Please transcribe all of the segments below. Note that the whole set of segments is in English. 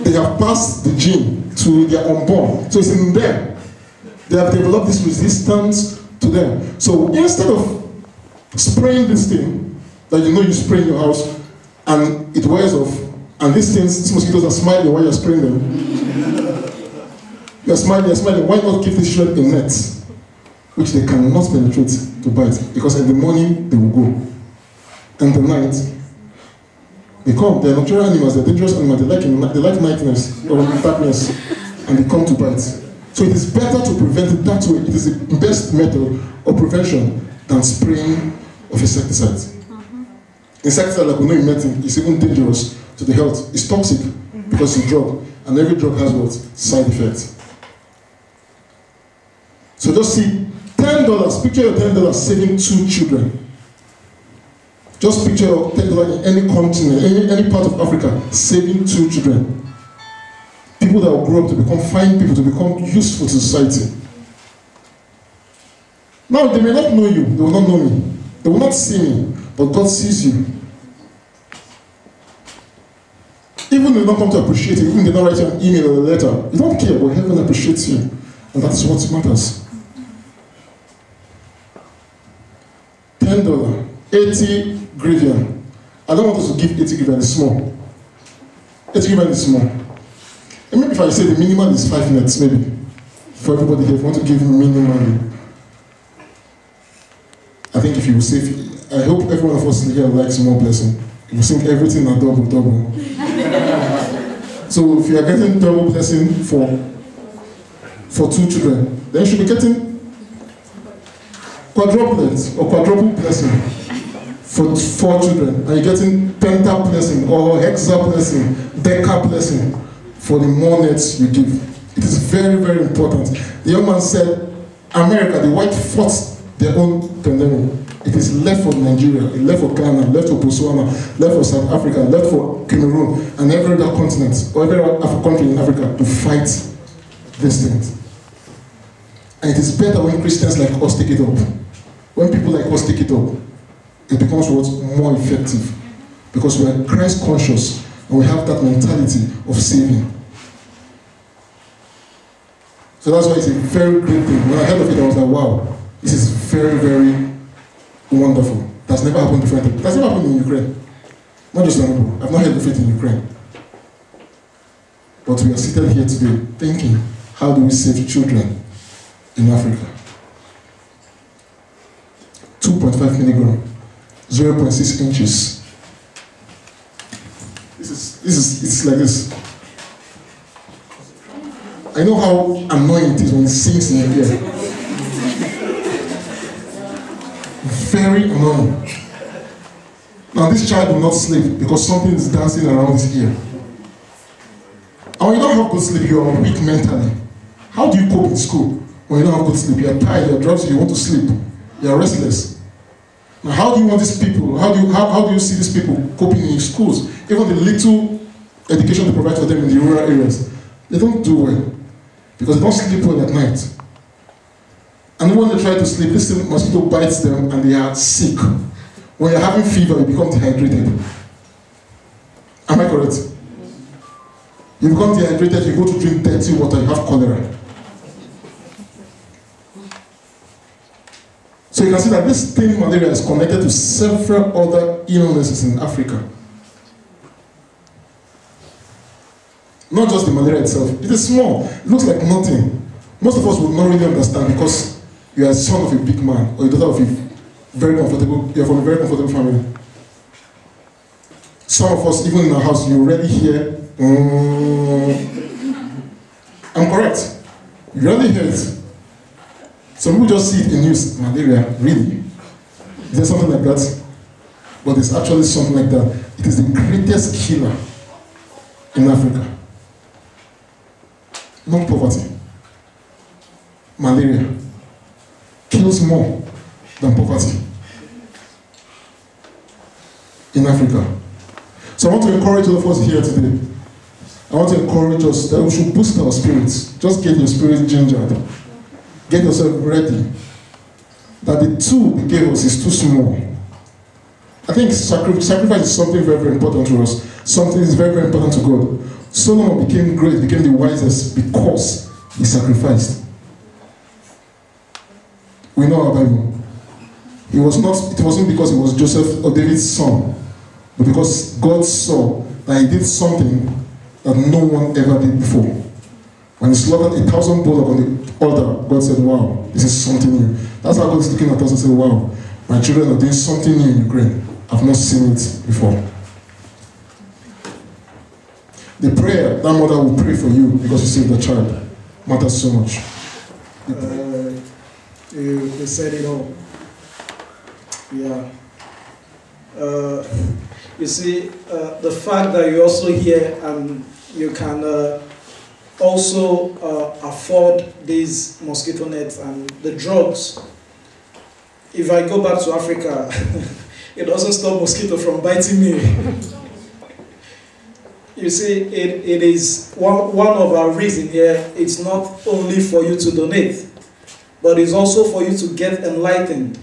They have passed the gene to their unborn. So it's in them. They have developed this resistance to them. So instead of spraying this thing that you know you spray in your house and it wears off, and these mosquitoes are smiling while you're spraying them. You're smiling. Why not give these children a net, which they cannot penetrate to bite? Because in the morning they will go. And the night, they come. They're nocturnal animals, they're dangerous animals, they like nightness or darkness, and they come to bite. So it is better to prevent it that way. It is the best method of prevention than spraying of insecticides. Insecticide, like we know in medicine, is even dangerous to the health. It's toxic because it's a drug, and every drug has what? Side effects. So just see, $10, picture your $10 saving 2 children. Just picture your $10 in any continent, any part of Africa, saving 2 children. People that will grow up to become fine people, to become useful to society. Now, they may not know you, they will not know me, they will not see me, but God sees you. Even if they don't come to appreciate you, even if they don't write you an email or a letter, you don't care, but heaven appreciates you. And that is what matters. $10, 80 grivian. I don't want us to give 80 grivian, it's small. 80 grivian is small. And maybe if I say the minimum is 5 nets, maybe. For everybody here, if you want to give minimally. I think if you will save, I hope every one of us here likes more blessing. You will sing everything at double. So if you are getting double blessing for 2 children, then you should be getting quadruplets or quadruple blessing for 4 children, and you're getting penta blessing or hexa blessing, deca blessing for the more nets you give. It is very, very important. The young man said, America, the white fought their own pandemic. It is left for Nigeria, it left for Ghana, left for Botswana, left for South Africa, left for Cameroon, and every other continent, or every other country in Africa to fight this thing. And it is better when Christians like us take it up. When people like us take it up, it becomes more effective. Because we are Christ conscious, and we have that mentality of saving. So that's why it's a very great thing. When I heard of it, I was like, wow, this is very, very wonderful. That's never happened before. That's never happened in Ukraine. Not just in America. I've not heard of it in Ukraine. But we are seated here today thinking, how do we save children in Africa? 2.5 milligram, 0.6 inches. It's like this. I know how annoying it is when it sinks in your ear. Very annoying. Now this child will not sleep because something is dancing around his ear. And when you don't have good sleep, you are weak mentally. How do you cope in school when you don't have good sleep? You are tired, you are drowsy, you want to sleep. You are restless. Now how do you want these people, how do you see these people coping in schools? Even the little education they provide for them in the rural areas, they don't do well. Because they don't sleep well at night. And when they try to sleep, this mosquito bites them and they are sick. When you're having fever, you become dehydrated. Am I correct? You become dehydrated, you go to drink dirty water, you have cholera. So you can see that this thing, malaria, is connected to several other illnesses in Africa. Not just the malaria itself. It is small. It looks like nothing. Most of us would not really understand because you are a son of a big man or a daughter of a very comfortable, you're from a very comfortable family. Some of us, even in our house, you already hear, I'm correct. You already hear it. Some people just see it in news, malaria, really? Is there something like that? But it's actually something like that. It is the greatest killer in Africa. Not poverty. Malaria kills more than poverty in Africa. So I want to encourage all of us here today. I want to encourage us that we should boost our spirits. Just get your spirit gingered. Get yourself ready. That the tool they gave us is too small. I think sacrifice is something very, very important to us. something is very, very important to God. Solomon became great, became the wisest because he sacrificed. We know our Bible. It wasn't because he was Joseph or David's son, but because God saw that he did something that no one ever did before. When he slaughtered 1,000 bulls on the altar, God said, wow, this is something new. That's how God is looking at us and saying, wow, my children are doing something new in Ukraine. I've not seen it before. The prayer that mother will pray for you because you saved the child matters so much. You said it all. Yeah. You see, the fact that you're also here and you can also afford these mosquito nets and the drugs. If I go back to Africa, it doesn't stop mosquito from biting me. You see, it is one of our reasons here. It's not only for you to donate, but it's also for you to get enlightened,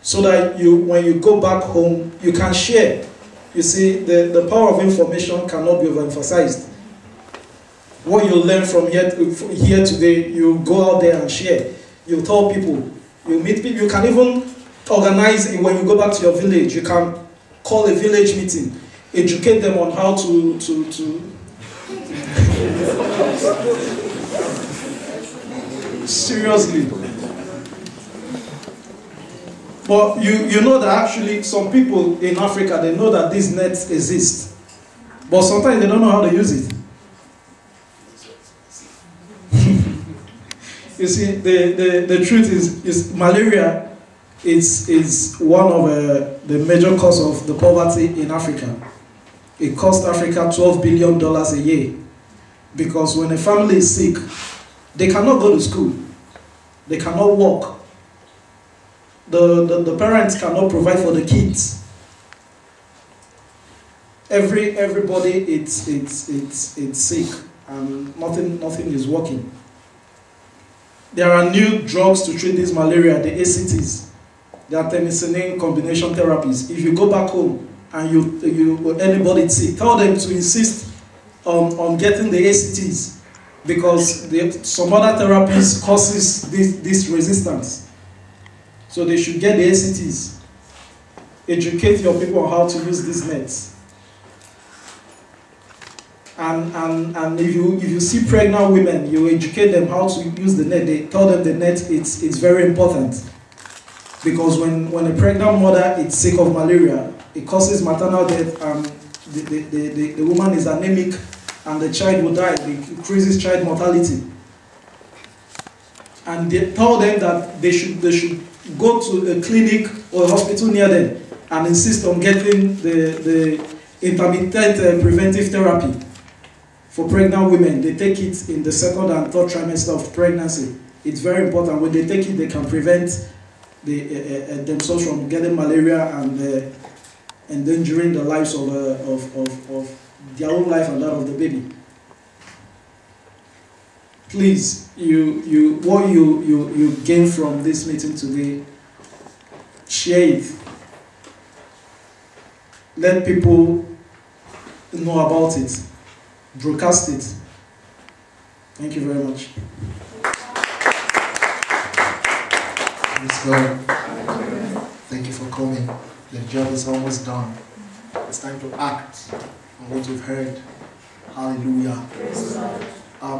so that when you go back home, you can share. You see, the power of information cannot be overemphasized. What you learn from here today, you go out there and share. You tell people, you meet people. You can even organize it when you go back to your village. You can call a village meeting, educate them on how to seriously. But you know that actually some people in Africa, they know that these nets exist, but sometimes they don't know how to use it. You see, the truth is malaria is one of the major cause of the poverty in Africa. It costs Africa $12 billion a year, because when a family is sick, they cannot go to school, they cannot work, the parents cannot provide for the kids. Everybody it's sick and nothing is working. There are new drugs to treat this malaria, the ACTs. They are penicillin combination therapies. If you go back home and anybody sick, tell them to insist on getting the ACTs, because some other therapies causes this resistance. So they should get the ACTs. Educate your people on how to use these nets. And if you see pregnant women, you educate them how to use the net. They tell them the net it's very important, because when a pregnant mother is sick of malaria, it causes maternal death, and the woman is anemic and the child will die. It increases child mortality. And they tell them that they should go to a clinic or a hospital near them and insist on getting the intermittent preventive therapy. For pregnant women, they take it in the second and third trimester of pregnancy. It's very important. When they take it, they can prevent themselves from getting malaria and endangering the lives of their own life and that of the baby. Please, what you gain from this meeting today, share it. Let people know about it. Broadcast it. Thank you very much. Praise God. Thank you for coming. The job is almost done. It's time to act on what you've heard. Hallelujah.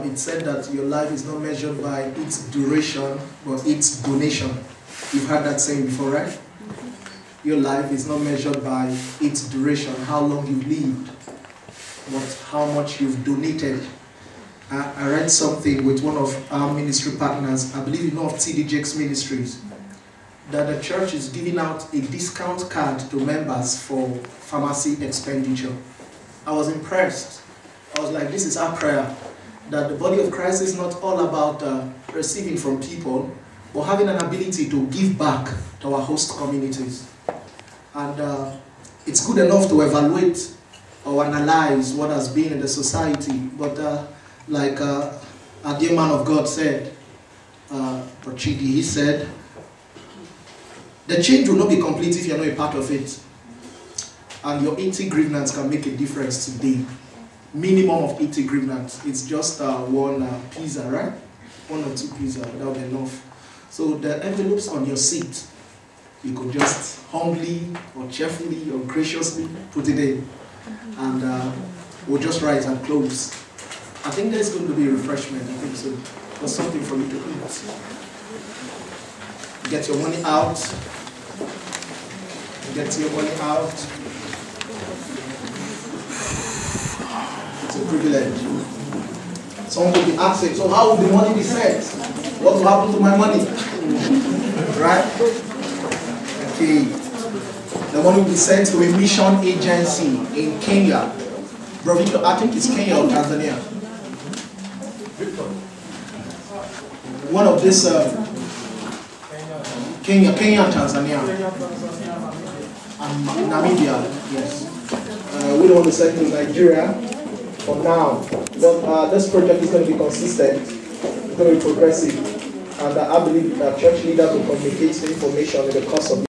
It said that your life is not measured by its duration, but its donation. You've heard that saying before, right? Your life is not measured by its duration, how long you lived, but how much you've donated. I read something with one of our ministry partners, I believe you know of TD Jakes Ministries, that the church is giving out a discount card to members for pharmacy expenditure. I was impressed. I was like, this is our prayer, that the body of Christ is not all about receiving from people, but having an ability to give back to our host communities. And it's good enough to evaluate or analyze what has been in the society, but like a dear man of God said, Prochidi, he said, the change will not be complete if you're not a part of it. and your 80 grivnans can make a difference today. Minimum of 80 grivnans. It's just one pizza, right? 1 or 2 pizza, that will be enough. So the envelopes on your seat, you could just humbly or cheerfully or graciously put it in, and we'll just rise and close. I think there's going to be a refreshment. I think so. There's something for you to eat. Get your money out. Get your money out. It's a privilege. Someone will be asking, so how will the money be sent? What will happen to my money? Right? Okay. The money will be sent to a mission agency in Kenya. Bro, Victor, I think it's Kenya or Tanzania. One of this Kenya and Tanzania. And Namibia, yes. We don't want to send to Nigeria for now. But this project is going to be consistent, it's going to be progressive. And I believe that church leaders will communicate the information in the course of